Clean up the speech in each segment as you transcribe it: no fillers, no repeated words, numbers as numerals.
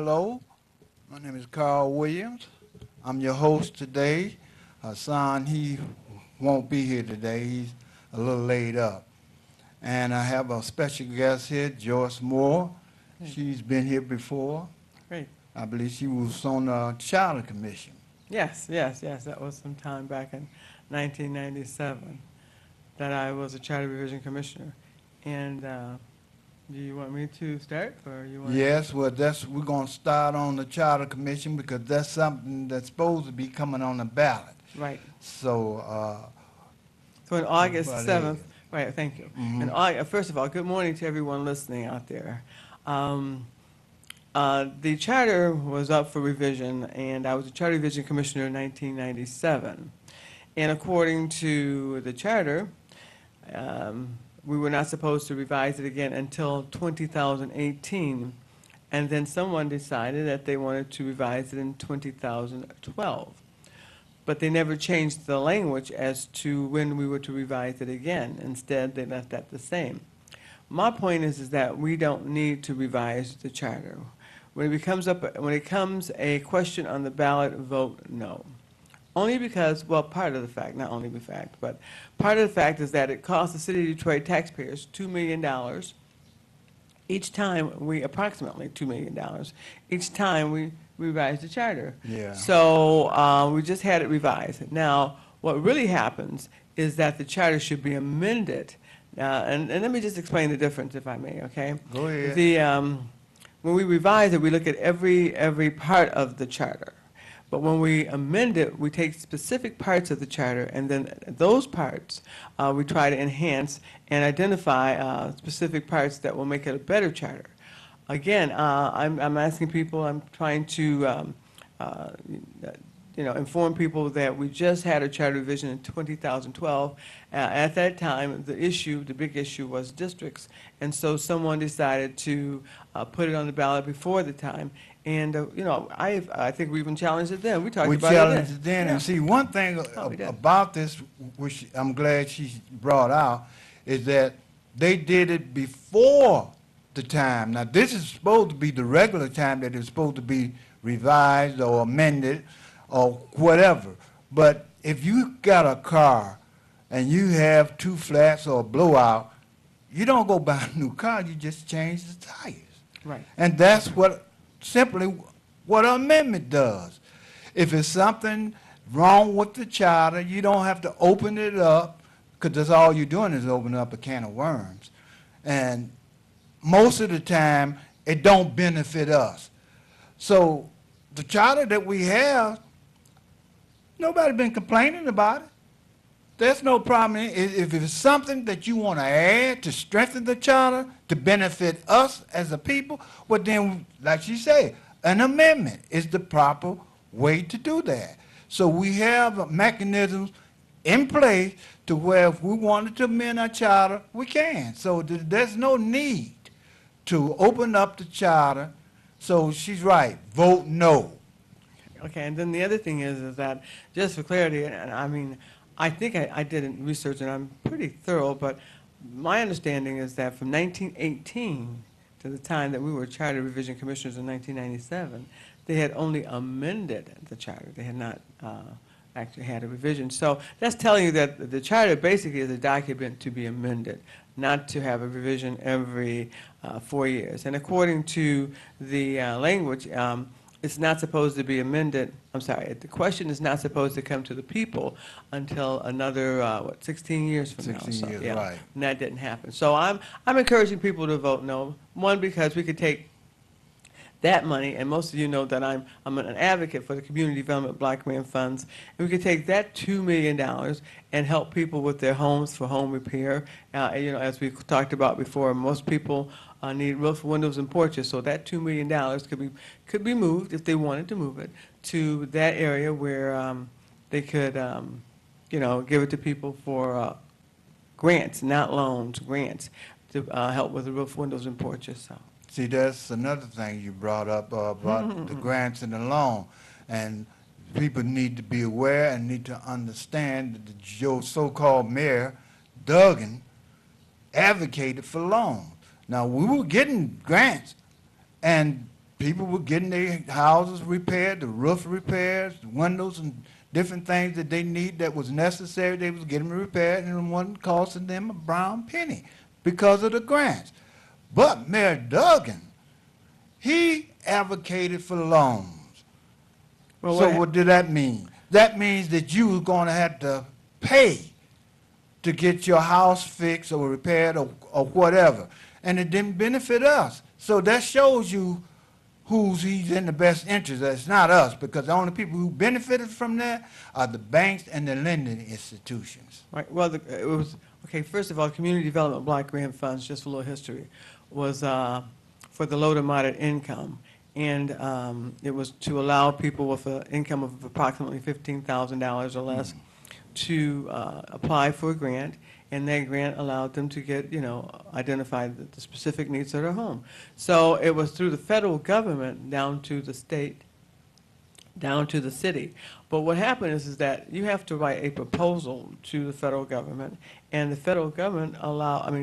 Hello, my name is Carl Williams. I'm your host today. Hassan, he won't be here today. He's a little laid up. And I have a special guest here, Joyce Moore. She's been here before. Great. I believe she was on the Charter Commission. Yes, yes, yes. That was some time back in 1997 that I was a Charter Revision Commissioner. And do you want me to start, or you want? Yes, well, we're going to start on the Charter Commission because that's something that's supposed to be coming on the ballot. Right. So, So on August Right 7th, right, thank you. Mhm. And first of all, good morning to everyone listening out there. The charter was up for revision, and I was a Charter Revision Commissioner in 1997. And according to the charter, we were not supposed to revise it again until 2018. And then someone decided that they wanted to revise it in 2012. But they never changed the language as to when we were to revise it again. Instead, they left that the same. My point is that we don't need to revise the charter. When it comes a question on the ballot, vote no. Only because, well, part of the fact, not only the fact, but part of the fact is that it costs the city of Detroit taxpayers $2 million each time approximately $2 million, each time we revise the charter. Yeah. So we just had it revised. Now, what really happens is that the charter should be amended. And let me just explain the difference, if I may, okay? Go ahead. When we revise it, we look at every part of the charter. But when we amend it, we take specific parts of the charter, and then those parts we try to enhance and identify specific parts that will make it a better charter. Again, I'm asking people, I'm trying to inform people that we just had a charter revision in 2012. At that time, the big issue was districts, and so someone decided to put it on the ballot before the time. And I think we even challenged it then. We talked about it then. We challenged it then, Yeah. and see, one thing We did. about this, which I'm glad she brought out, is that they did it before the time. Now, this is supposed to be the regular time that it's supposed to be revised or amended or whatever. But if you got a car and you have two flats or a blowout, you don't go buy a new car, you just change the tires. Right. And that's simply what an amendment does. If it's something wrong with the charter, you don't have to open it up, because that's all you're doing is opening up a can of worms. And most of the time, it don't benefit us. So the charter that we have, nobody been complaining about it. There's no problem. If it's something that you want to add to strengthen the charter, to benefit us as a people, well then, like she said, an amendment is the proper way to do that. So we have mechanisms in place to where if we wanted to amend our charter, we can. So there's no need to open up the charter. So she's right, vote no. Okay, and then the other thing is that, just for clarity, and I mean, I think I did research, and I'm pretty thorough, but my understanding is that from 1918 to the time that we were Charter Revision Commissioners in 1997, they had only amended the charter. They had not actually had a revision. So that's telling you that the charter basically is a document to be amended, not to have a revision every 4 years. And according to the language, it's not supposed to be amended. I'm sorry, the question is not supposed to come to the people until another, 16 years from now. 16 years, right. And that didn't happen. So I'm encouraging people to vote no. One, because we could take that money, and most of you know that I'm an advocate for the Community Development Block Grant Funds, and we could take that $2 million and help people with their homes for home repair. As we talked about before, most people need roof, windows, and porches, so that $2 million could be moved, if they wanted to move it, to that area where they could, give it to people for grants, not loans, grants, to help with the roof, windows, and porches. So. See, that's another thing you brought up about the grants and the loan. And people need to be aware and need to understand that your so-called mayor, Duggan, advocated for loans. Now, we were getting grants, and people were getting their houses repaired, the roof repairs, the windows and different things that they need that was necessary. They was getting them repaired, and it wasn't costing them a brown penny because of the grants. But Mayor Duggan, he advocated for loans. Well, So what did that mean? That means that you were going to have to pay to get your house fixed or repaired or whatever. And it didn't benefit us. So that shows you he's in the best interest. It's not us, because the only people who benefited from that are the banks and the lending institutions. Right, well, it was, okay, first of all, Community Development Block Grant Funds, just a little history, was for the low to moderate income. And it was to allow people with an income of approximately $15,000 or less to apply for a grant, and that grant allowed them to get, identify the specific needs of their home. So it was through the federal government down to the state, down to the city. But what happened is that you have to write a proposal to the federal government, and the federal government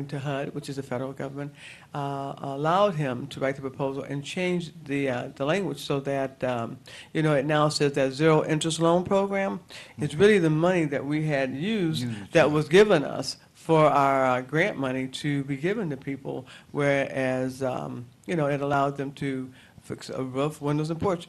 to HUD, which is the federal government, allowed him to write the proposal and change the language so that, it now says that zero interest loan program is really the money that we had used that was given us for our grant money to be given to people, whereas, it allowed them to fix a roof, windows, and porch.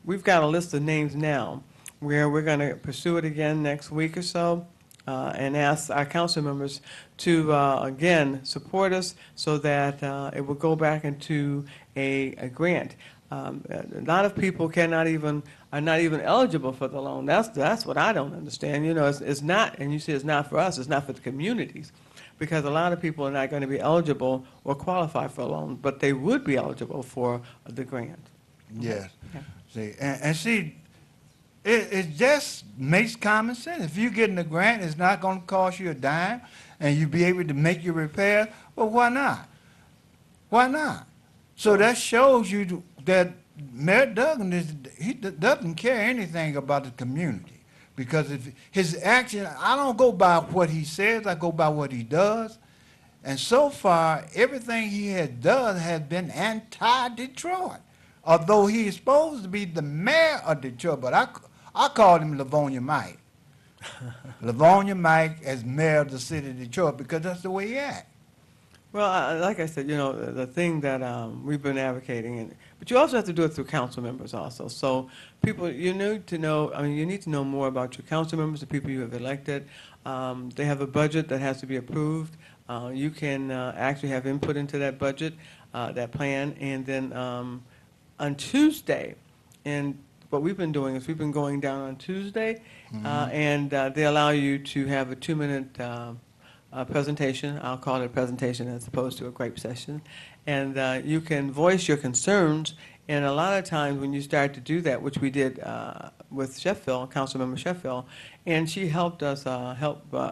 We've got a list of names now where we're going to pursue it again next week or so, and ask our council members to, again, support us so that it will go back into a grant. A lot of people are not even eligible for the loan. That's what I don't understand. It's not, and you say it's not for us, it's not for the communities, because a lot of people are not going to be eligible or qualify for a loan, but they would be eligible for the grant. Yes. Okay. See, and see, it just makes common sense. If you're getting a grant, it's not going to cost you a dime, and you be able to make your repair. Well, why not? Why not? So that shows you that Mayor Duggan he doesn't care anything about the community, because if his action, I don't go by what he says, I go by what he does. And so far, everything he has done has been anti-Detroit. Although he is supposed to be the mayor of Detroit, but I call him Livonia Mike. Livonia Mike as mayor of the city of Detroit, because that's the way he acts. Well, like I said, the thing that we've been advocating, but you also have to do it through council members also. So people, you need to know more about your council members, the people you have elected. They have a budget that has to be approved. You can actually have input into that budget, that plan, and then on Tuesday, and what we've been doing is we've been going down on Tuesday, and they allow you to have a 2-minute presentation. I'll call it a presentation as opposed to a grape session. And you can voice your concerns. And a lot of times when you start to do that, which we did with Sheffield, Councilmember Sheffield, and she helped us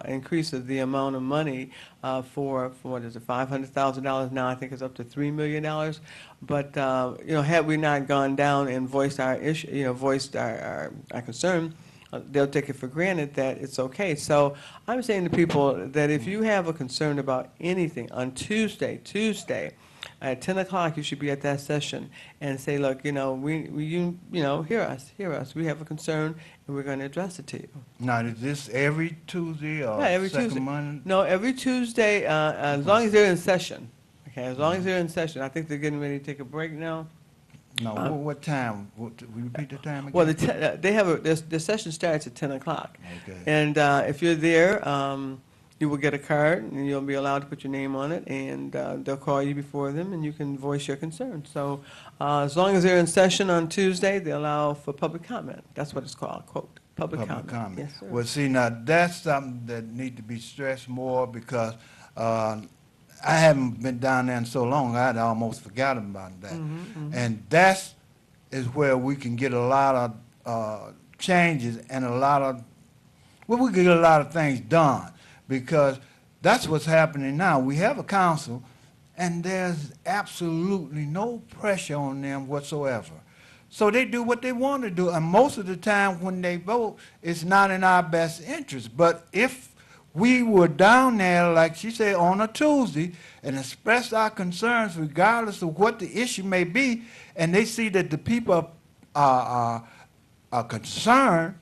increase the amount of money for what is it, $500,000 now. I think it's up to $3 million. But had we not gone down and voiced our issue, voiced our concern, they'll take it for granted that it's okay. So I'm saying to people that if you have a concern about anything on Tuesday at 10 o'clock, you should be at that session and say, look, hear us. We have a concern, and we're going to address it to you. Now, is this every Tuesday or every second Tuesday. Monday? No, every Tuesday, as long as they're in session. Okay, as long as they're in session. I think they're getting ready to take a break now. No, what time? Will you repeat the time again? Well, they have the session starts at 10 o'clock. Okay. And if you're there, you will get a card, and you'll be allowed to put your name on it, and they'll call you before them, and you can voice your concern. So as long as they're in session on Tuesday, they allow for public comment. That's what it's called, quote, public comment. Yes, sir. Well, see, now, that's something that needs to be stressed more, because I haven't been down there in so long, I'd almost forgotten about that. And that is where we can get a lot of changes and we can get a lot of things done, because that's what's happening now. We have a council, and there's absolutely no pressure on them whatsoever. So they do what they want to do, and most of the time when they vote, it's not in our best interest. But if we were down there, like she said, on a Tuesday and expressed our concerns regardless of what the issue may be, and they see that the people are concerned,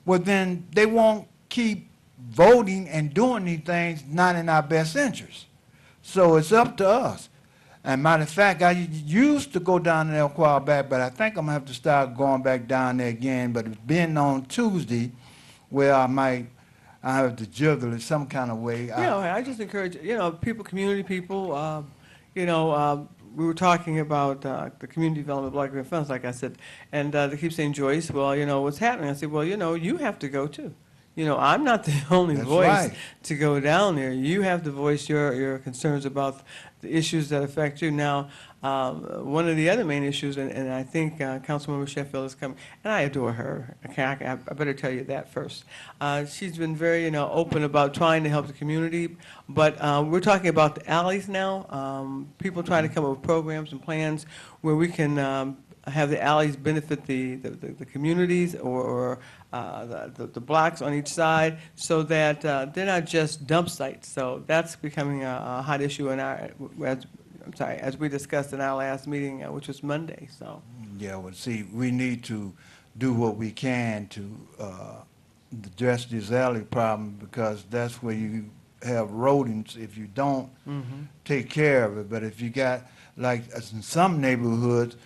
well, then they won't keep voting and doing these things not in our best interest. So it's up to us. And matter of fact, I used to go down there a while back, but I think I'm going to have to start going back down there again. But it's been on Tuesday where I have to juggle it some kind of way. I just encourage, people, community people, we were talking about the Community Development Block Grant Funds, like I said, and they keep saying, Joyce, well, what's happening? I said, well, you have to go too. I'm not the only That's voice right. to go down there. You have to voice your concerns about the issues that affect you. Now, one of the other main issues, and I think Councilmember Sheffield is coming, and I adore her. Okay, I better tell you that first. She's been very, open about trying to help the community, but we're talking about the alleys now. People trying to come up with programs and plans where we can have the alleys benefit the communities or the blocks on each side, so that they're not just dump sites. So that's becoming a hot issue in as we discussed in our last meeting, which was Monday. So Yeah, well, see, we need to do what we can to address this alley problem, because that's where you have rodents if you don't take care of it. But if you got, like in some neighborhoods,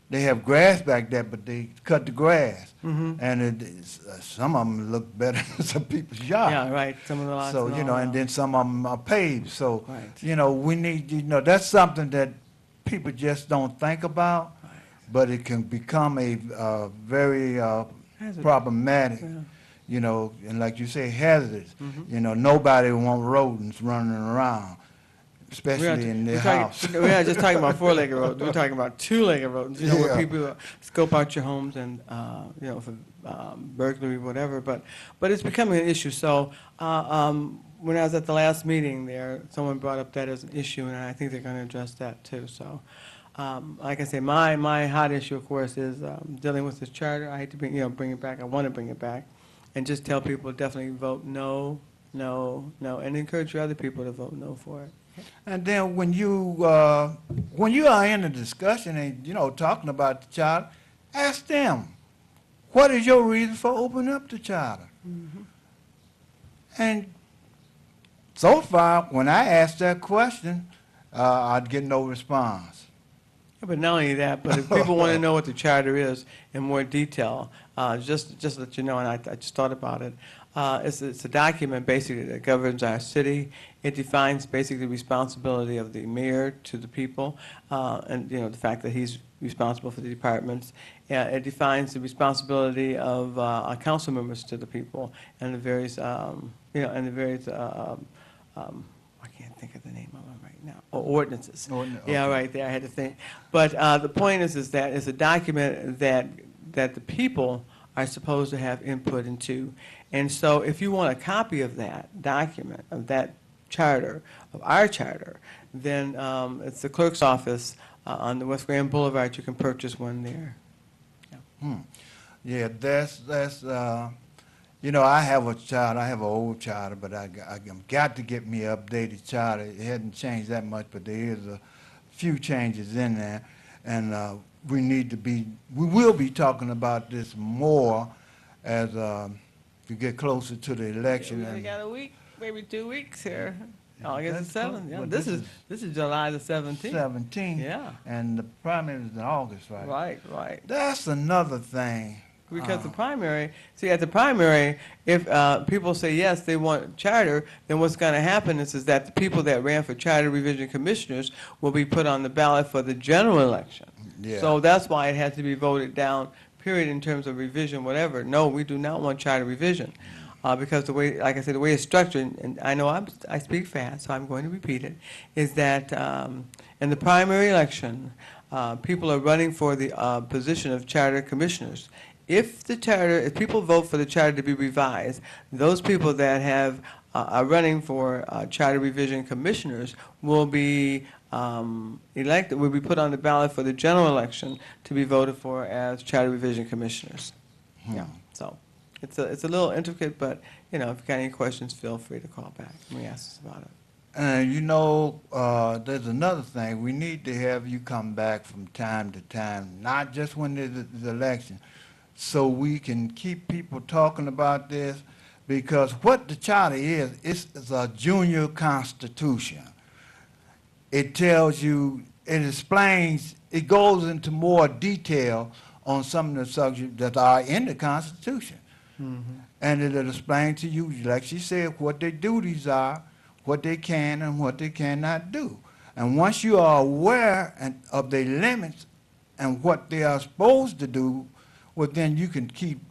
they have grass back there, but they cut the grass. And some of them look better than some people's yard. yeah, right. Some of the lots. So, and all and that. then some of them are paved. So, Right. we need, that's something that people just don't think about, but it can become a very Hazard. problematic, Yeah. and like you say, hazardous. Nobody want rodents running around, especially in their house. We're not just talking about four-legged rodents. We're talking about two-legged rodents. Where Yeah. people scope out your homes and for burglary, whatever. But it's becoming an issue. So when I was at the last meeting there, someone brought up that as an issue, and I think they're going to address that too. So. Like I say, my hot issue, of course, is dealing with this charter. I hate to bring it back. I want to bring it back, and just tell people definitely vote no, no, no, and encourage your other people to vote no for it. And then when you are in a discussion and talking about the charter, ask them, what is your reason for opening up the charter? And so far, when I asked that question, I'd get no response. Yeah, but not only that, but if people want to know what the charter is in more detail, just to let you know, and I just thought about it, it's a document basically that governs our city. It defines basically the responsibility of the mayor to the people, and the fact that he's responsible for the departments. It defines the responsibility of our council members to the people, and the various, I can't think of the name of them right now. Ordinances. Yeah, Okay. right there. I had to think. But the point is that it's a document that the people are supposed to have input into. And so if you want a copy of that document, of that charter, of our charter, then it's the clerk's office on the West Grand Boulevard. You can purchase one there. Yeah, that's I have a charter. I have an old charter, but I got to get me an updated charter. It hadn't changed that much, but there is a few changes in there, and we will be talking about this more as we get closer to the election. We only And got a week, maybe 2 weeks here. August That's the 7th. Yeah, well, this is July the 17th. 17, Yeah. and the primary is in August, right? Right. That's another thing. Because the primary, see, at the primary, if people say yes, they want charter, then what's going to happen is that the people that ran for charter revision commissioners will be put on the ballot for the general election. Yeah. So that's why it has to be voted down, period, in terms of revision, whatever. No, we do not want charter revision. Because the way, like I said, the way it's structured, and I know I speak fast, so I'm going to repeat it, is that in the primary election, people are running for the position of charter commissioners. If people vote for the charter to be revised, those people that are running for charter revision commissioners will be elected, will be put on the ballot for the general election to be voted for as charter revision commissioners. Yeah, so it's a little intricate, but you know, if you've got any questions, feel free to call back and ask us about it. And you know, there's another thing. We need to have you come back from time to time, not just when there's the election, so we can keep people talking about this. Because what the charter is, it's a junior constitution. It tells you, it explains, it goes into more detail on some of the subjects that are in the Constitution. And it'll explain to you, like she said, what their duties are, what they can and what they cannot do. And once you are aware of their limits and what they are supposed to do, well, then you can keep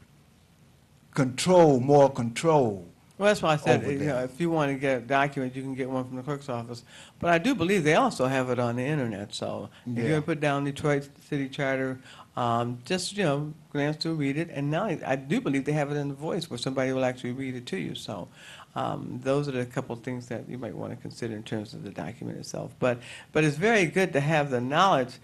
more control. Well, that's why I said, Over you know, there. if you want to get a document, you can get one from the clerk's office. But I do believe they also have it on the internet, so if you're Yeah. going to put down Detroit City Charter, just, you know, glance through, read it. And now I do believe they have it in the voice where somebody will actually read it to you. So those are the couple of things that you might want to consider in terms of the document itself. But it's very good to have the knowledge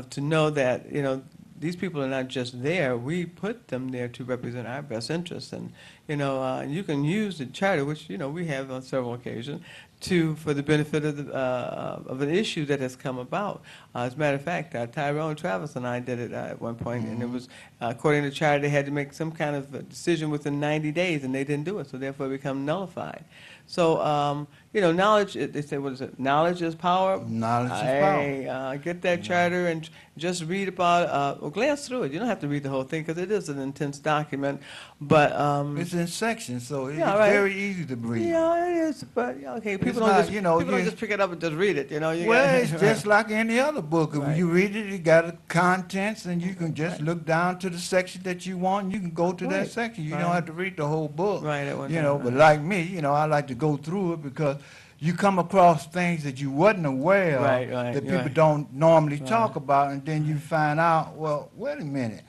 to know that, you know, these people are not just there. We put them there to represent our best interests. And, you know, you can use the charter, which, you know, we have on several occasions, for the benefit of an issue that has come about. As a matter of fact, Tyrone Travis and I did it at one point, and it was, according to the charter, they had to make some kind of a decision within 90 days, and they didn't do it, so therefore it become nullified. So, you know, knowledge, they say, what is it? Knowledge is power. Knowledge is power. Hey, get that charter and just read about, or glance through it. You don't have to read the whole thing, because it is an intense document, but, It's in sections, so it's Yeah, right. very easy to read. yeah, it is, but, yeah, okay, people don't not, just, you know, people don't you- just pick it up and just read it, you know? You Well, gotta- it's just like any other book. If Right. you read it, you got the contents, and you can just look down to the section that you want, and you can go to Right. that section. You Right. don't have to read the whole book. Right, at one You time, know, right. but like me, you know, I like to go through it because you come across things that you wasn't aware of Right, that you're people right. don't normally Right. talk about, and then you find out, well, wait a minute,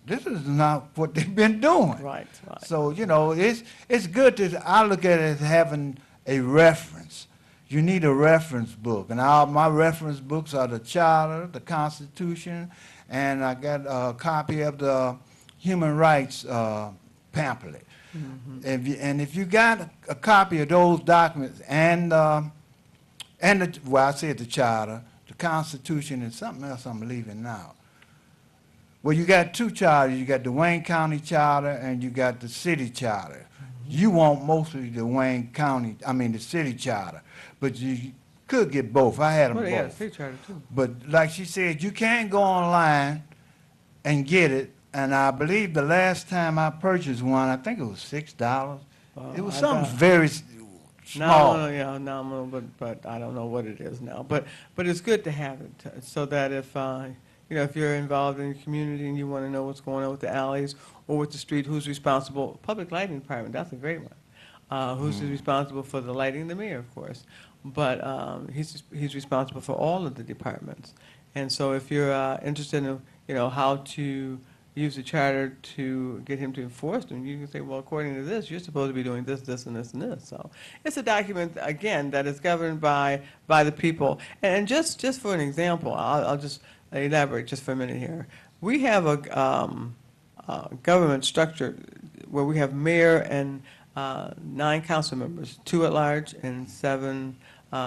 this is not what they've been doing. Right, right. So, you know, it's good to, I look at it as having a reference. You need a reference book. And my reference books are the Charter, the Constitution, and I got a copy of the Human Rights pamphlet. If you got a copy of those documents and I said the Charter, the Constitution, and something else I'm leaving out. Well, you got two charters. You got the Wayne County Charter and you got the City Charter. You want mostly the City Charter, but you could get both. I had them Well, they got a both. state charter, too. But like she said, you can go online and get it. And I believe the last time I purchased one, I think it was $6. It was I something got- very small. Nominal, yeah, nominal, but I don't know what it is now. But it's good to have it, so that if, you know, if you're involved in the community and you want to know what's going on with the alleys or with the street, who's responsible, public lighting department, that's a great one. Who's responsible for the lighting? The mayor, of course. But he's responsible for all of the departments. And so if you're interested in, you know, how to use the charter to get him to enforce them, you can say, well, according to this, you're supposed to be doing this, this, and this, and this. So it's a document, again, that is governed by the people. And just for an example, I'll just elaborate just for a minute here. We have a government structure where we have mayor and 9 council members, 2 at large and 7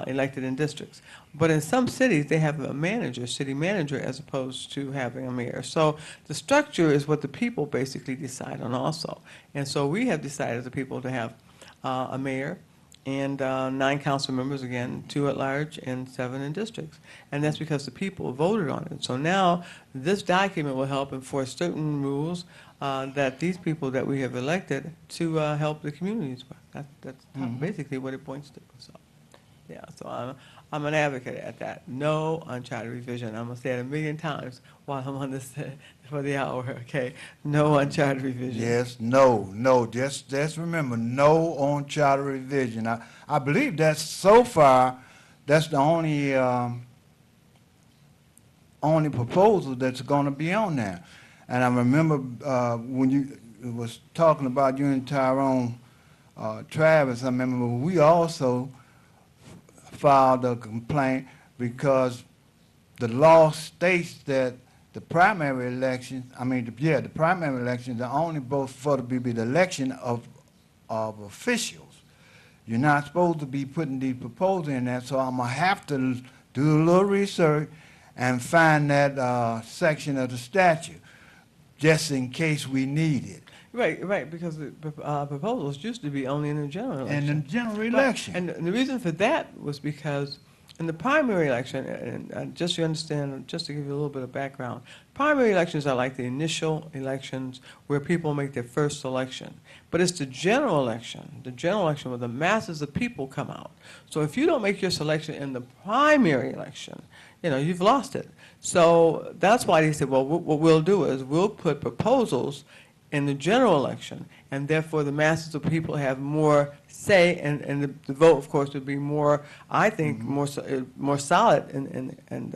elected in districts. But in some cities, they have a manager, city manager, as opposed to having a mayor. So the structure is what the people basically decide on also. And so we have decided as a people to have a mayor and 9 council members, again, 2 at large and 7 in districts. And that's because the people voted on it. So now this document will help enforce certain rules that these people that we have elected to help the communities with. That's basically what it points to. So, yeah, so I'm an advocate at that. No uncharted revision. I'm going to say it a million times while I'm on this for the hour, okay? No uncharted revision. Yes, no. Just remember, no on charter revision. I believe that's so far, that's the only proposal that's going to be on there. And I remember when you was talking about you and Tyrone Travis, I remember we also filed a complaint because the law states that the primary elections, the primary elections are only both for to be the election of of officials. You're not supposed to be putting these proposals in there, so I'm gonna have to do a little research and find that section of the statute, just in case we need it. Right, because the proposals used to be only in the general election. In the general Right, election. and the reason for that was because in the primary election, and just so you understand, just to give you a little bit of background, primary elections are like the initial elections where people make their first selection. But it's the general election where the masses of people come out. So if you don't make your selection in the primary election, you've lost it. So that's why they said, well, what we'll do is we'll put proposals in the general election, and therefore the masses of people have more say, and the vote, of course, would be more, I think, more solid and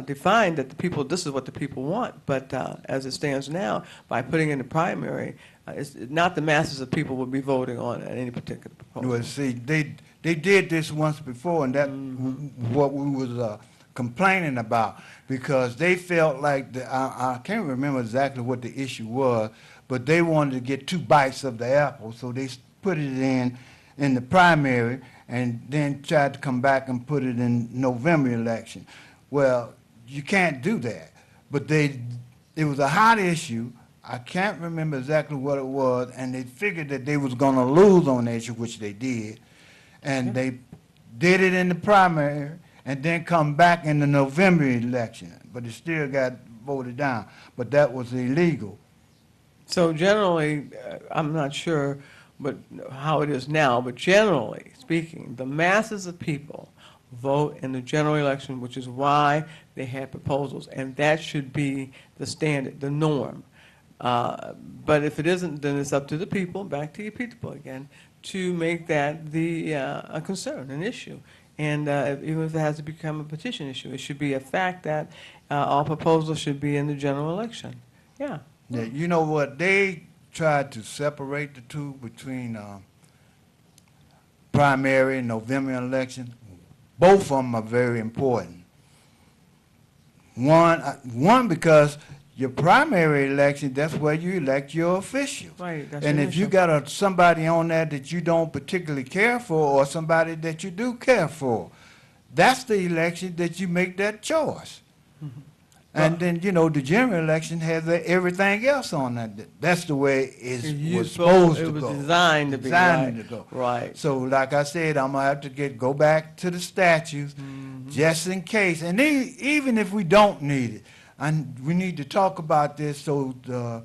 defined that this is what the people want. But as it stands now, by putting in the primary, it's not the masses of people will be voting on any particular proposal. Well, see, they did this once before, and that's what we was complaining about, because they felt like, I can't remember exactly what the issue was, but they wanted to get 2 bites of the apple, so they put it in the primary and then tried to come back and put it in November election. Well, you can't do that. But it was a hot issue. I can't remember exactly what it was, and they figured that they was going to lose on the issue, which they did, and they did it in the primary and then come back in the November election, but it still got voted down. But that was illegal. So generally, I'm not sure but how it is now, but generally speaking, the masses of people vote in the general election, which is why they have proposals, and that should be the standard, the norm. But if it isn't, then it's up to the people, back to your people again, to make that a concern, an issue. And even if it has to become a petition issue, it should be a fact that all proposals should be in the general election. Yeah. Yeah, you know what? They tried to separate the two between primary and November election. Both of them are very important. One because your primary election, that's where you elect your officials. Right. That's And your if you initial. got somebody on there that you don't particularly care for, or somebody that you do care for, that's the election that you make that choice. And then, the general election has everything else on that. That's the way it was supposed to go. It was designed to be, Designed right. to go. Right. So, like I said, I'm going to have to go back to the statutes just in case. And even if we don't need it, and we need to talk about this so the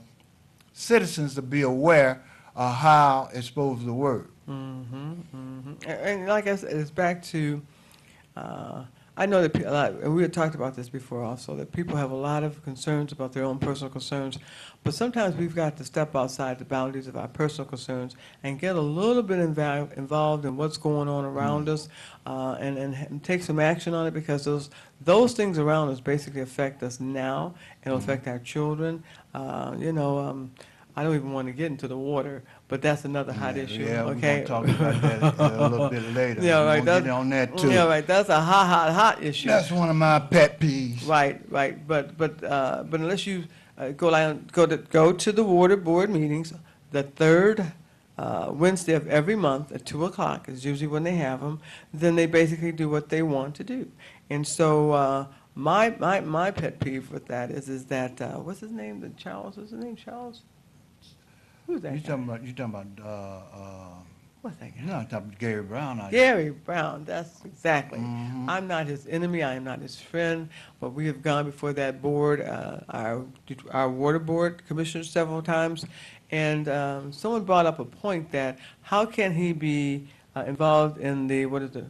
citizens to be aware of how it's supposed to work. And like I said, it's back to, I know that a lot, and we had talked about this before also, that people have a lot of concerns about their own personal concerns, but sometimes we've got to step outside the boundaries of our personal concerns and get a little bit involved in what's going on around us, and take some action on it, because those things around us basically affect us now, and will affect our children. I don't even want to get into the water, but that's another hot issue. Yeah, Okay. we're going to talk about that a little bit later. Yeah, right. We'll get on that too. Yeah, right. That's a hot issue. That's one of my pet peeves. Right. But unless you go to the water board meetings, the third Wednesday of every month at 2:00 is usually when they have them. Then they basically do what they want to do. And so my pet peeve with that is that what's his name? Charles? Is his name Charles? Who's that? You guy? talking about What's that guy? no, I'm talking about Gary Brown. Gary Brown, that's exactly. Mhm. I'm not his enemy, I am not his friend, but we have gone before that board, our water board commissioners several times, and someone brought up a point that how can he be involved in the, what is it,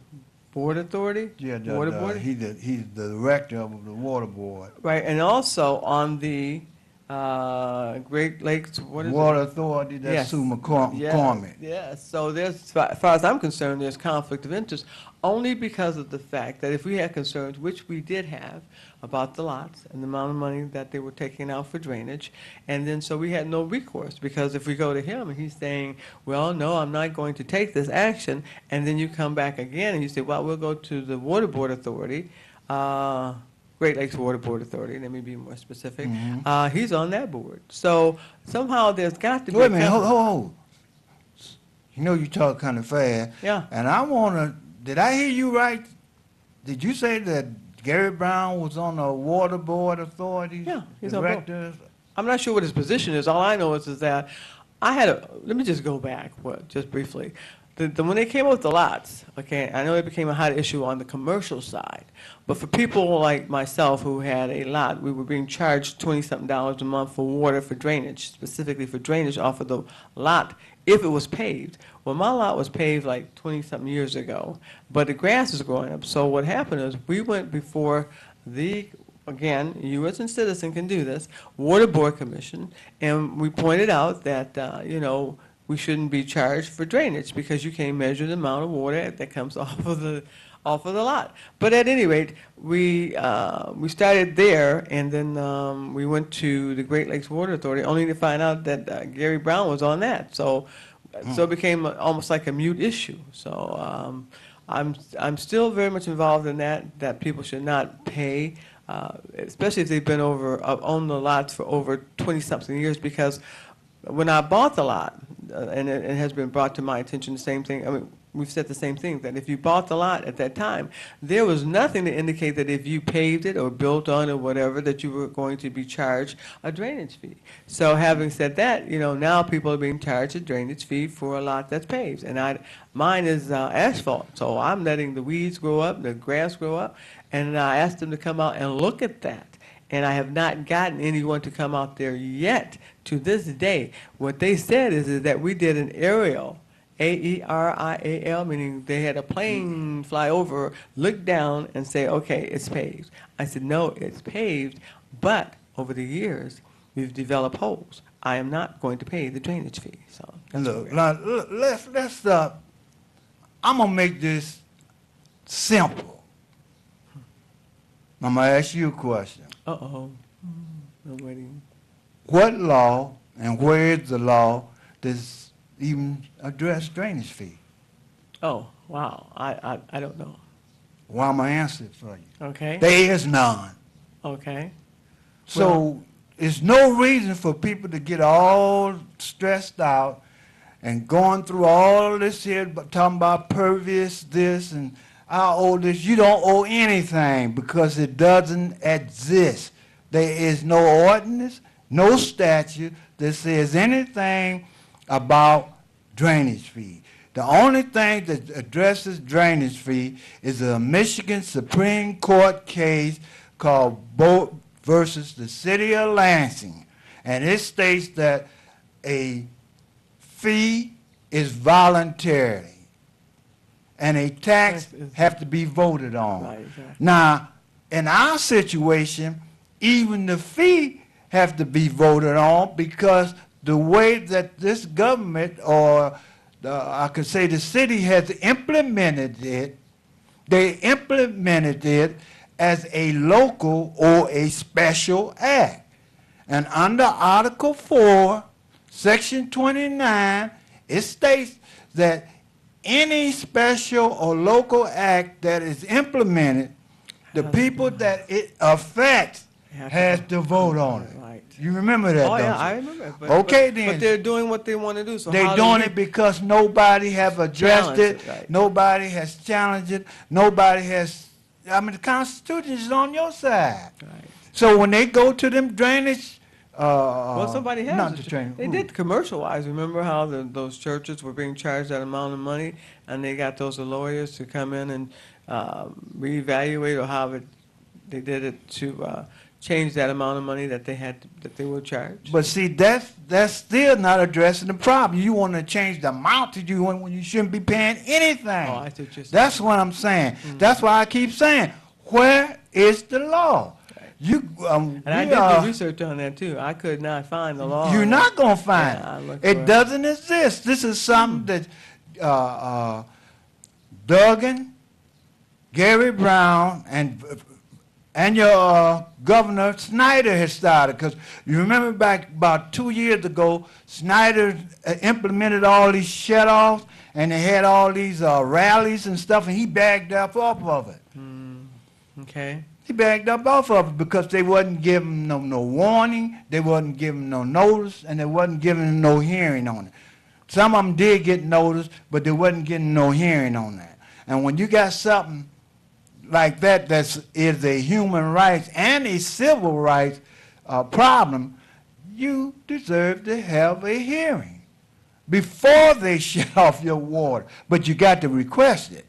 board authority? Yeah, Water board? he's the director of the water board. Right, and also on the Great Lakes, what is it? Water Authority, that's Yes. Sue McCormick. Yes, so as far as I'm concerned, there's conflict of interest, only because of the fact that if we had concerns, which we did have, about the lots and the amount of money that they were taking out for drainage, and then so we had no recourse, because if we go to him and he's saying, well, no, I'm not going to take this action, and then you come back again and you say, well, we'll go to the Water Board Authority, Great Lakes Water Board Authority, let me be more specific. He's on that board. So somehow there's got to be Wait a minute, hold. You know you talk kind of fast. Yeah. And I want to, did I hear you right? Did you say that Gary Brown was on the Water Board Authority? Yeah, he's on board. Director? I'm not sure what his position is. All I know is that I had a, let me just go back, just briefly. When they came up with the lots, okay, I know it became a hot issue on the commercial side. But for people like myself who had a lot, we were being charged $20-something a month for water, for drainage, specifically for drainage off of the lot if it was paved. Well, my lot was paved like 20-something years ago, but the grass is growing up. So what happened is we went before the, again, you as a citizen can do this, Water Board Commission, and we pointed out that, we shouldn't be charged for drainage because you can't measure the amount of water that comes off of the lot. But at any rate, we started there, and then we went to the Great Lakes Water Authority, only to find out that Gary Brown was on that. So it became almost like a mute issue. So I'm still very much involved in that people should not pay, especially if they've been on the lots for over 20-something years, because when I bought the lot, and it has been brought to my attention, the same thing, I mean, we've said the same thing, that if you bought the lot at that time, there was nothing to indicate that if you paved it or built on it or whatever, that you were going to be charged a drainage fee. So having said that, now people are being charged a drainage fee for a lot that's paved. And mine is asphalt, so I'm letting the weeds grow up, the grass grow up, and I asked them to come out and look at that. And I have not gotten anyone to come out there yet to this day. What they said is that we did an aerial, A-E-R-I-A-L, meaning they had a plane fly over, look down, and say, okay, it's paved. I said, no, it's paved, but over the years, we've developed holes. I am not going to pay the drainage fee. So Look, let's I'm going to make this simple. I'm going to ask you a question. Uh-oh. I'm waiting. What law and where is the law that's even address drainage fee? Oh, wow. I don't know. Well, I'm going to answer it for you. Okay. There is none. Okay. So there's no reason for people to get all stressed out and going through all this here, talking about pervious this and I owe this. You don't owe anything because it doesn't exist. There is no ordinance, no statute that says anything about drainage fee. The only thing that addresses drainage fee is a Michigan Supreme Court case called Boat versus the City of Lansing. And it states that a fee is voluntary and a tax have to be voted on. Right, exactly. Now, in our situation, even the fee have to be voted on because the way that this government, or I could say the city, has implemented it, they implemented it as a local or a special act. And under Article 4, Section 29, it states that any special or local act that is implemented, the people that it affects has to vote on it. Right. You remember that, Oh, don't yeah, you? I remember. Okay, then. But they're doing what they want to do. So They're how do doing we- it because nobody have addressed Challenged it. it, right. Nobody has challenged it. Nobody has, the Constitution is on your side. Right. So when they go to them drainage, Well, somebody has. not the drainage. They did commercial-wise. Remember how those churches were being charged that amount of money, and they got those lawyers to come in and reevaluate, or how they did it to change that amount of money that they were charged. But see, that's still not addressing the problem. You want to change the amount that you want when you shouldn't be paying anything. Oh, I see what you're saying. That's what I'm saying. That's why I keep saying, where is the law? You, And I did do research on that too. I could not find the law. You're on not it. going to find Yeah, I looked it. for It it. doesn't exist. This is something that Duggan, Gary Brown, and your Governor Snyder has started. Because you remember back about 2 years ago, Snyder implemented all these shut-offs, and they had all these rallies and stuff, and he backed up off of it. Okay. He backed up off of it because they wasn't giving no warning, they wasn't giving no notice, and they wasn't giving no hearing on it. Some of them did get notice, but they wasn't getting no hearing on that. And when you got something like that is a human rights and a civil rights problem, you deserve to have a hearing before they shut off your water. But you got to request it.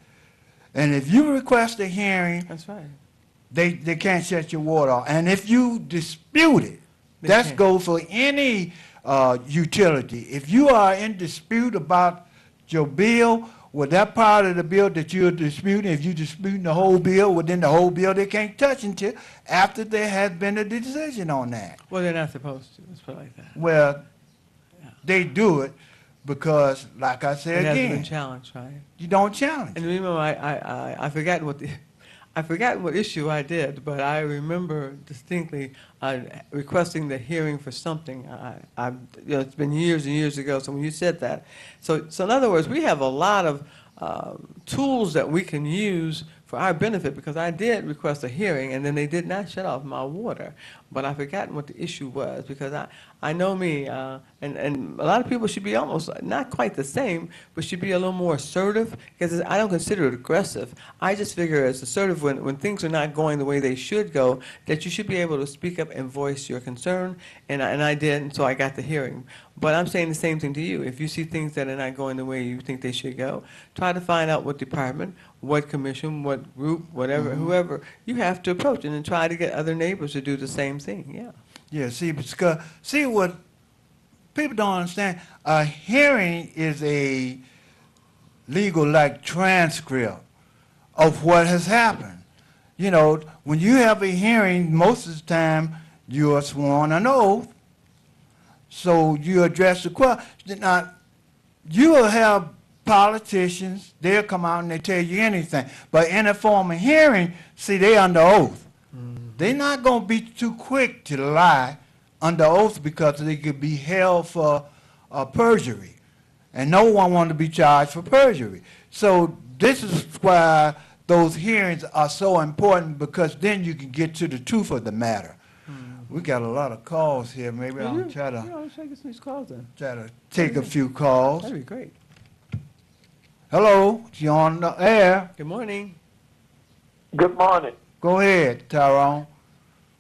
And if you request a hearing, That's right. they can't shut your water off. And if you dispute it, They that can't. goes for any utility. If you are in dispute about your bill, well, that part of the bill that you're disputing, if you're disputing the whole bill, within the whole bill, they can't touch until after there has been a decision on that. Well, they're not supposed to. Let's put it like that. Well, Yeah. they do it because, like I said It hasn't been again, challenged, right? you don't challenge And it. remember, I forgot what I forgot what issue I did, but I remember distinctly requesting the hearing for something. It's been years and years ago. So when you said that, so in other words, we have a lot of tools that we can use for our benefit, because I did request a hearing, and then they did not shut off my water. But I've forgotten what the issue was, because I know me, and a lot of people should be almost, not quite the same, but should be a little more assertive, because I don't consider it aggressive. I just figure it's assertive when things are not going the way they should go, that you should be able to speak up and voice your concern, and I did, and so I got the hearing. But I'm saying the same thing to you. If you see things that are not going the way you think they should go, try to find out what department, what commission, what group, whatever, whoever, you have to approach and then try to get other neighbors to do the same thing, yeah. Yeah, see what people don't understand. A hearing is a legal like transcript of what has happened. You know, when you have a hearing, most of the time you are sworn an oath. So you address the question. Now, you will have politicians, they'll come out and they tell you anything. But in a form of hearing, see, they under oath. They're not going to be too quick to lie under oath, because they could be held for perjury. And no one wants to be charged for perjury. So this is why those hearings are so important, because then you can get to the truth of the matter. We got a lot of calls here. Maybe I'll try to Let's get some calls then. take a few calls. That'd be great. Hello, you on the air? Good morning. Good morning. Go ahead, Tyrone.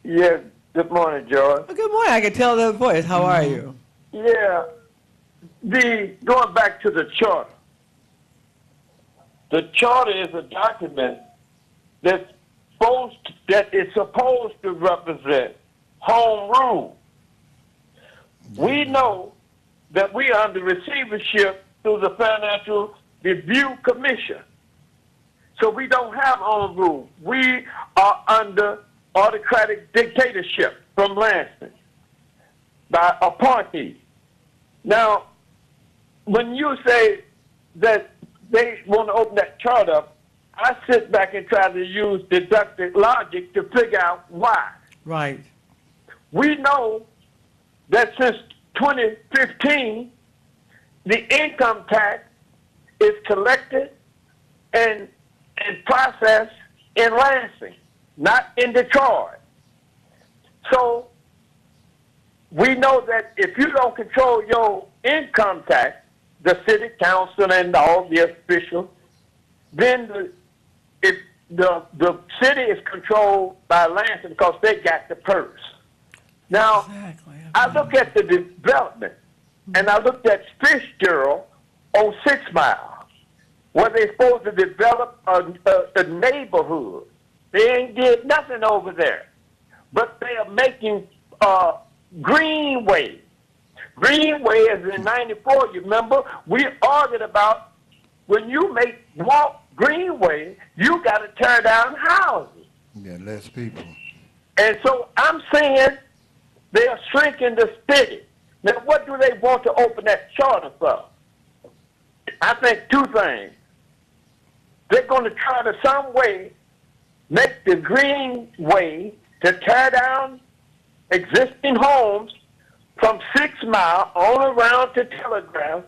Yeah, good morning, George. Well, good morning. I can tell the voice. How are you? Yeah, going back to the charter. The charter is a document that is supposed to represent home rule. We know that we are under receivership through the Financial Review Commission. So we don't have home rule. We are under autocratic dictatorship from Lansing by appointees. Now, when you say that they want to open that chart up, I sit back and try to use deductive logic to figure out why. Right. We know that since 2015, the income tax is collected and processed in Lansing, not in Detroit. So we know that if you don't control your income tax, the city council and all the officials, then the city is controlled by Lansing because they got the purse. Now, Exactly. I look at the development, and I looked at Fitzgerald on 6 Mile, where they're supposed to develop a neighborhood. They ain't did nothing over there, but they are making Greenway. Greenway is in 94, you remember? We argued about when you make Greenway, you got to tear down houses. Yeah, less people. And so I'm saying they are shrinking the city. Now, what do they want to open that charter for? I think 2 things. They're going to try to some way make the Greenway to tear down existing homes from 6 Mile on around to Telegraph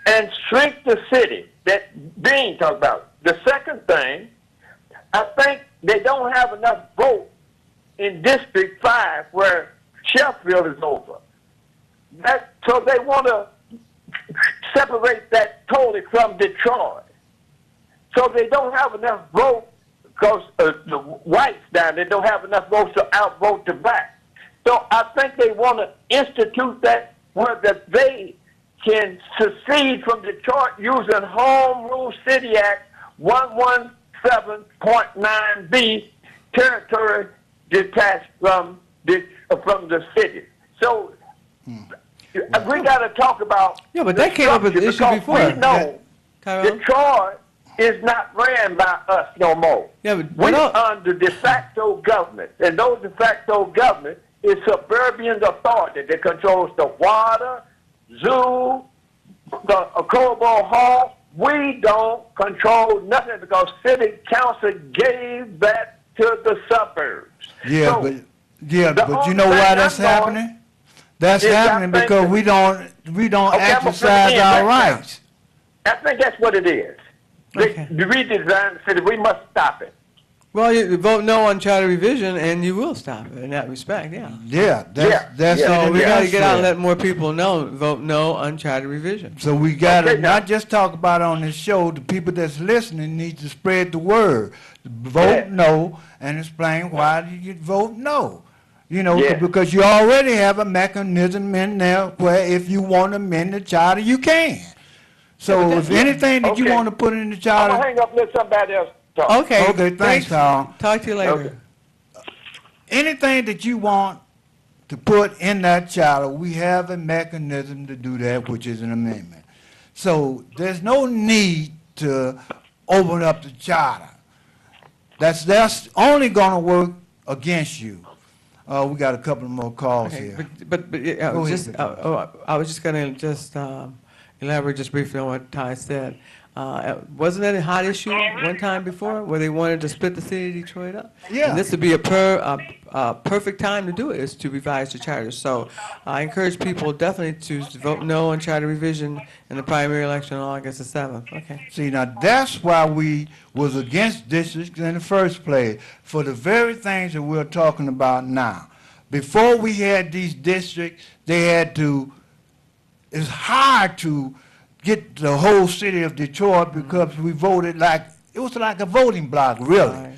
and shrink the city that Dean talked about. The second thing, I think they don't have enough votes in District 5 where Sheffield is over. So they want to separate that totally from Detroit. So they don't have enough votes because the whites down there don't have enough votes to outvote the blacks. So I think they want to institute that where that they can secede from Detroit using Home Rule City Act 117.9B, territory detached from the city. So we got to talk about Yeah, but that came up as an issue because before. we know Tyrone? Detroit is not ran by us no more. Yeah, but We what under de facto government, and those de facto government is suburban authority that controls the water, zoo, the Cobo Hall. We don't control nothing because city council gave that to the suburbs. Yeah, So, but the you only know thing why that's I'm doing happening? That's is I happening think because that- we don't Okay, I'm gonna exercise finish our that now. rights. I think that's what it is. Okay. They redesign the city. We must stop it. Well, you vote no on charter revision, and you will stop it in that respect, yeah. Yeah, Yeah, that's yeah. it So in we a got to get out and nutshell. let more people know, vote no on charter revision. So we got to Okay, now. not just talk about it on this show. The people that's listening need to spread the word. Vote Yeah. no and explain why you vote no. You know, Yeah. because you already have a mechanism in there where if you want to amend the charter, you can. So if anything that you Okay. want to put in the I'm charter, gonna hang up and let somebody else talk. Okay. Okay, thanks, Carl. Talk to you later. Okay. anything that you want to put in that charter, we have a mechanism to do that, which is an amendment. So there's no need to open up the charter. That's only going to work against you. We got a couple more calls Okay, here. but yeah, Go ahead, just, Victor. I was just gonna just elaborate just briefly on what Ty said. Wasn't that a hot issue one time before, where they wanted to split the city of Detroit up? Yeah. And this would be a perfect time to do it, is to revise the charter. So I encourage people definitely to vote no on charter revision in the primary election on August the 7th. Okay. See, now that's why we was against districts in the first place, for the very things that we're talking about now. Before we had these districts, it's hard to get the whole city of Detroit because we voted it was like a voting block, really. Right,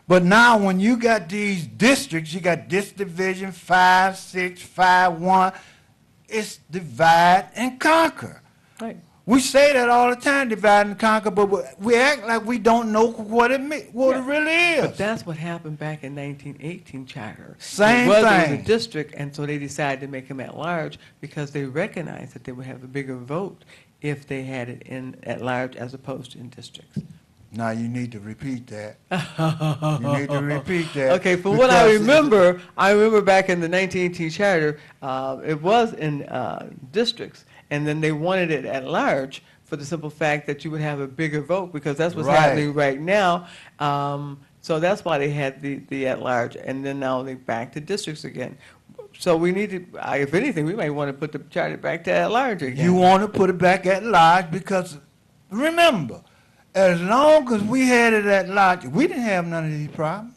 But now when you got these districts, you got this division, 5, 6, 5, 1, it's divide and conquer. right. We say that all the time, divide and conquer, but we act like we don't know what it really is. But that's what happened back in 1918 charter. Same It was thing. a district, and so they decided to make them at large because they recognized that they would have a bigger vote if they had it in at large as opposed to in districts. Now you need to repeat that. You need to repeat that. Okay, from what I because- remember back in the 1918 charter, it was in districts, and then they wanted it at large for the simple fact that you would have a bigger vote, because that's what's Right. happening right now. So that's why they had the at large, and then now they're back to districts again. So we need to, if anything, we might want to put the charter back to at large again. You want to put it back at large because, remember, as long as we had it at large, we didn't have none of these problems.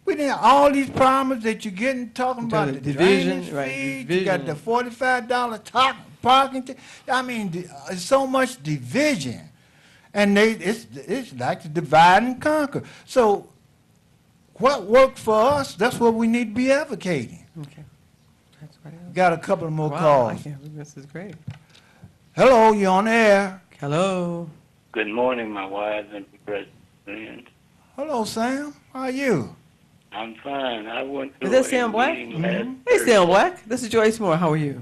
We didn't have all these problems that you're getting talking In about, terms the of division, drainage right, fees, you got the division. $45 top parking. I mean, it's so much division. And it's like to divide and conquer. So what worked for us, that's what we need to be advocating. Okay. That's what it is. Got a couple of more Wow, I calls. can't believe this is great. Hello, you're on the air. Hello. Good morning, my wife and friends. Hello, Sam. How are you? I'm fine. I went to Is that a Sam Black? meeting last Hey, Thursday. Sam Black. This is Joyce Moore. How are you?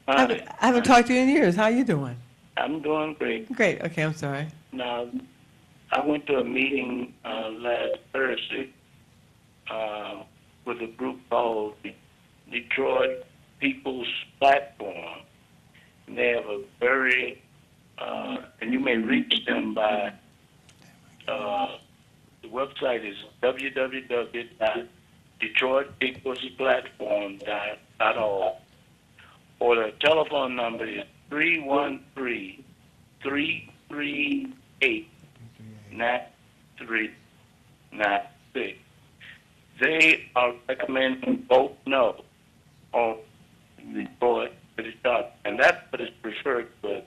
Fine. I haven't talked to you in years. How you doing? I'm doing great. Great. Okay, I'm sorry. Now, I went to a meeting last Thursday with a group called the Detroit People's Platform. And they have a very, and you may reach them by, the website is www.detroitpeoplesplatform.org, or the telephone number is 313-338-9396. They are recommending vote no on Detroit City Charter, and that's what is referred to as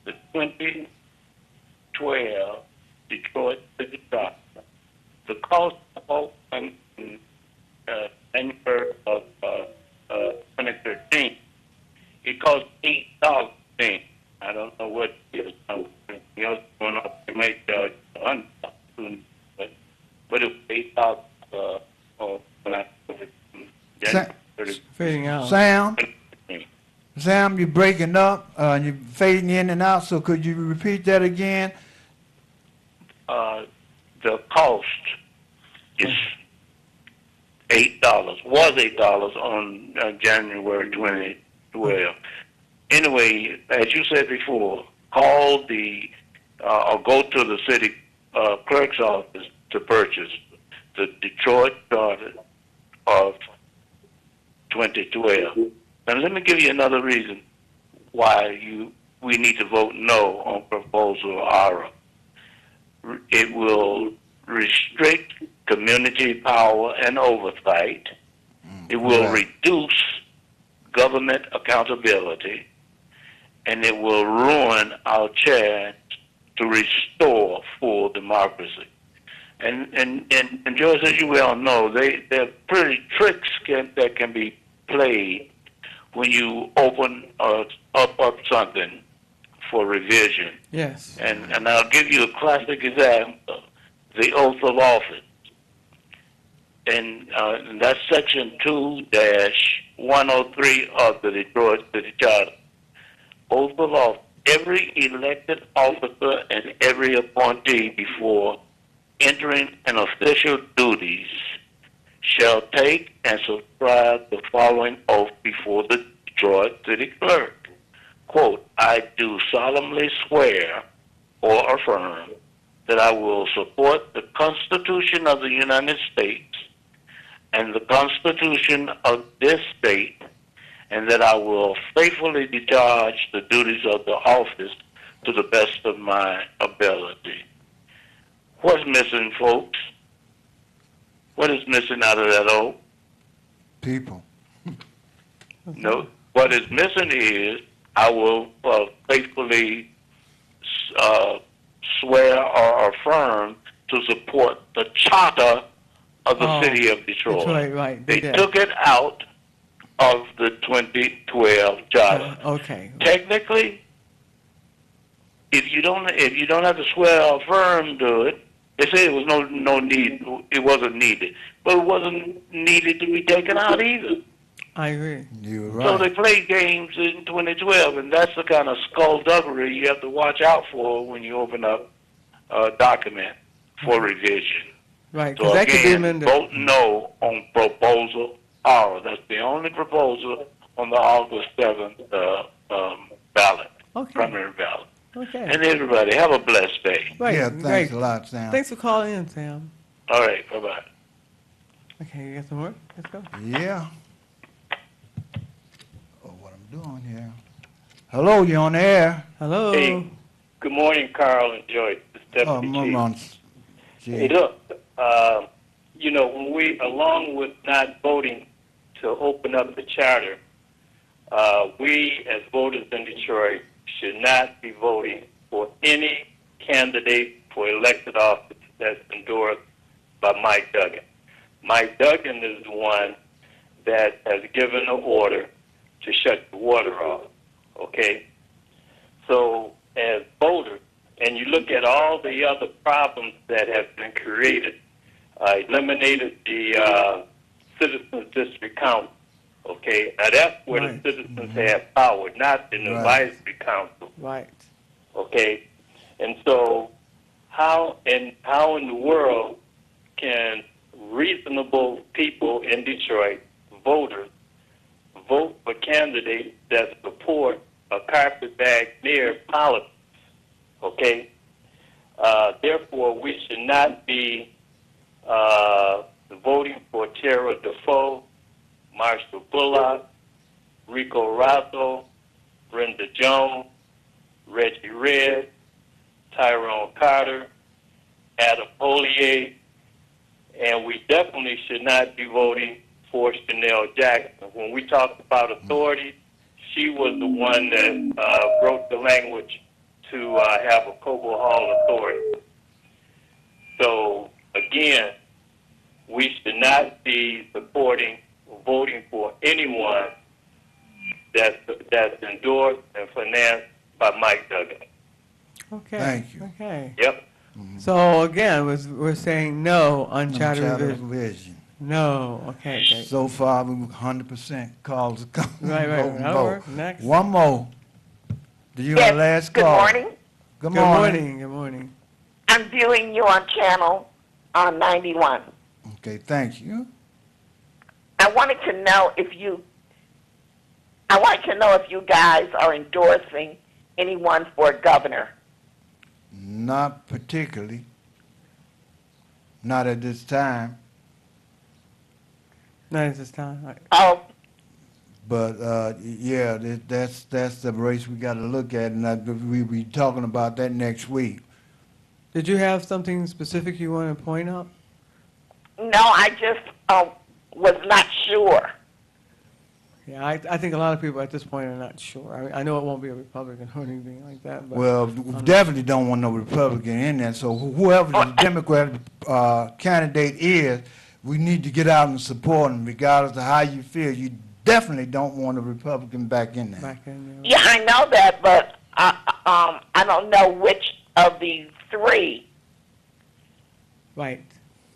the 2012 Detroit City Charter. The cost of opening in January of 2013, it cost $8. I don't know what it is. Anything else going on, they may charge $100, but it was $8 when I put it in January 30th. Fading out. Sam, you're breaking up, you're fading in and out, so could you repeat that again? The cost is $8, was $8 on January 2012. Anyway, as you said before, call or go to the city clerk's office to purchase the Detroit Charter of 2012. Now, let me give you another reason why we need to vote no on Proposal R. It will restrict community power and oversight. It will reduce government accountability, and it will ruin our chance to restore full democracy. And George, as you well know, there are pretty tricks that can be played when you open up something for revision. Yes. And I'll give you a classic example, the oath of office. And that's Section 2-103 of the Detroit City Charter. Oath of office. Every elected officer and every appointee before entering an official duties shall take and subscribe the following oath before the Detroit City Clerk. Quote, I do solemnly swear or affirm that I will support the Constitution of the United States and the Constitution of this state, and that I will faithfully discharge the duties of the office to the best of my ability. What's missing, folks? What is missing out of that oath? People. No. What is missing is I will faithfully swear or affirm to support the charter of the city of Detroit. Detroit, right. They took it out of the 2012 charter. Okay. Technically, if you don't have to swear or affirm to it, they say it was no need. It wasn't needed, but it wasn't needed to be taken out either. I agree. You're So they right. played games in 2012, and that's the kind of skullduggery you have to watch out for when you open up a document for revision. Right, So because that could be again, amended. vote no on Proposal R. That's the only proposal on the August 7th ballot, Okay. primary ballot. Okay. And everybody, have a blessed day. Right. Yeah, great. thanks a lot, Sam. Thanks for calling in, Sam. All right, bye-bye. Okay, you got some more? Let's go. Yeah. Oh, what I'm doing here. Hello, you on the air? Hello. Hey, good morning, Carl and Joyce. It's Oh, Deputy I'm Chief. on. Hey, look, when we, along with not voting to open up the charter, we as voters in Detroit should not be voting for any candidate for elected office that's endorsed by Mike Duggan. Mike Duggan is the one that has given an order to shut the water off, okay? So as voters, and you look at all the other problems that have been created, eliminated the Citizens District Council, okay? Now that's where Right. the citizens have power, not in the Right. advisory council, Right. okay? And so how in the world can reasonable people in Detroit, voters, vote for candidates that support a carpetbag-near policy? Okay? Therefore, we should not be voting for Tara Defoe, Marshall Bullock, Rico Razo, Brenda Jones, Reggie Red, Tyrone Carter, Adam Polier, and we definitely should not be voting for Chanel Jackson. When we talk about authority, she was the one that wrote the language to have a Cobo Hall authority. So again, we should not be supporting or voting for anyone that's endorsed and financed by Mike Duggan. Okay. Thank you. Okay. Yep. So again, we're saying no on charter Charter revision. revision. No. Okay. Okay. So far, we 100% calls to come. Right. Right. vote and That'll vote. work. Next. One more. Do you Yes, have last good call? morning. Good Good morning. morning. Good morning. I'm viewing you on channel 91. Okay, thank you. I wanted to know if you guys are endorsing anyone for governor. Not particularly. Not at this time. Not at this time. Right. Oh, But yeah, that's the race we got to look at, and we'll be talking about that next week. Did you have something specific you want to point out? no, I just was not sure. Yeah, I think a lot of people at this point are not sure. I know it won't be a Republican or anything like that, but Well, we definitely don't want no Republican in there. So whoever the Democrat candidate is, we need to get out and support him, regardless of how you feel. You definitely don't want a Republican back in there. back in there. Yeah, I know that, but I don't know which of the three. Right,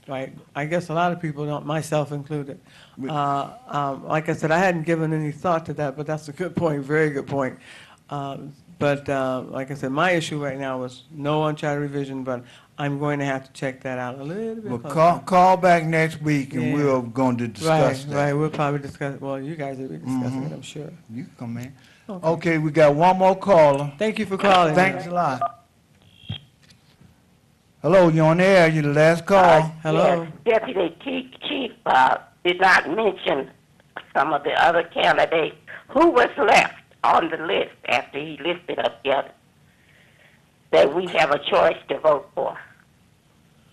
right. I guess a lot of people don't, myself included. Like I said, I hadn't given any thought to that, but that's a good point, very good point. But like I said, my issue right now was no on charter revision, but I'm going to have to check that out a little bit Well, closer. call back next week, and Yeah. we're going to discuss Right, that. right. We'll probably discuss, well, you guys will be discussing it, I'm sure. You can come in. Okay. Okay, we got one more caller. Thank you for calling. Thanks a lot. Hello, you on the air? You the last call. Hello. Yes, Deputy Chief did not mention some of the other candidates. Who was left on the list after he listed up the others that we have a choice to vote for?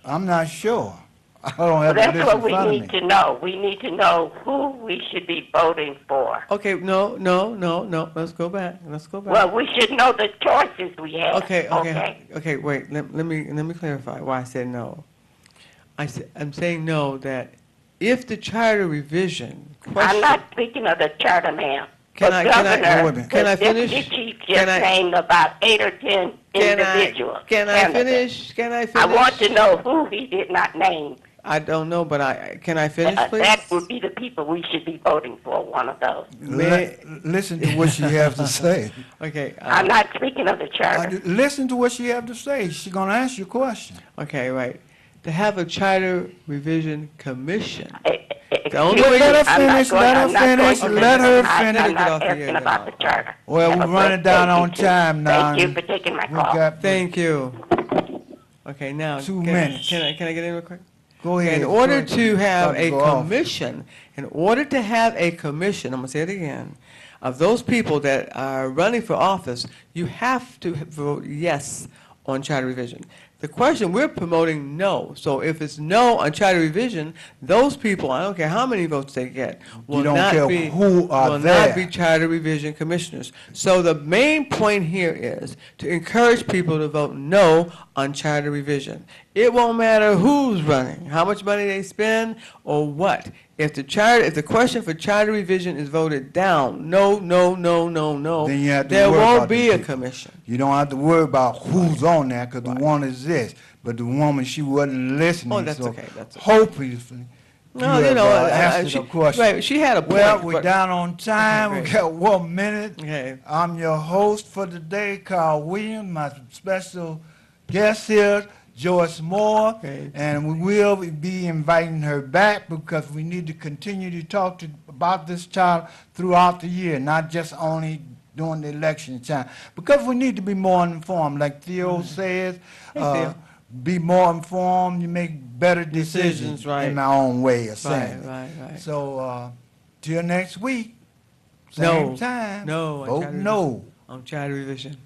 I'm not sure. I don't have That's the list what in we front of need me. to know. We need to know who we should be voting for. Okay, no. Let's go back. Let's go back. Well, we should know the choices we have. Okay. Wait. Let me clarify why I said no. I'm saying no that if the charter revision question. I'm not speaking of the charter, ma'am. Can The I- governor, can I the finish? Deputy Chief Can just I- named about 8 or 10 individuals. Can I candidates. finish? Can I finish? I want to know who he did not name. I don't know, but can I finish, please? That would be the people we should be voting for, one of those. Listen to what she has to say. Okay. I'm not speaking of the charter. Listen to what she has to say. She's going to ask you a question. Okay. Right. To have a charter revision commission. The only way Let her finish, let her finish, let her finish. I'm not Get off the air asking now. about the charter. Well, Have we're a running good down day, on you two. time now. Thank you for taking my We call. got, Thank you. Okay. Now. 2 can- minutes. Can I get in real quick? go ahead. In order Go to ahead. have About to a go off. commission, I'm going to say it again, of those people that are running for office, you have to vote yes on charter revision. The question, we're promoting no. So if it's no on charter revision, those people, I don't care how many votes they get, will don't not care be, who are will there. not be charter revision commissioners. So the main point here is to encourage people to vote no on charter revision. It won't matter who's running, how much money they spend, or what. If the question for charter revision is voted down, no, Then you have to there worry won't about be the a people. commission. You don't have to worry about who's on there, because the one is this. But the woman, she wasn't listening. Oh, that's so okay, that's okay. hopefully, No, you you know, have answered she, the question. right, she had a point. Well, we're but- down on time. Okay, We great. got 1 minute. Okay. I'm your host for today, Carl Williams. My special guest here, Joyce Moore. Great. And we will be inviting her back because we need to continue to talk about this child throughout the year, not just only during the election time. Because we need to be more informed. Like Theo says, Hey, Theo. be more informed, you make better decisions, Decisions, right. in my own way of saying Right, it. right. So, till next week, No. same time, No, on vote charter no. on charter revision.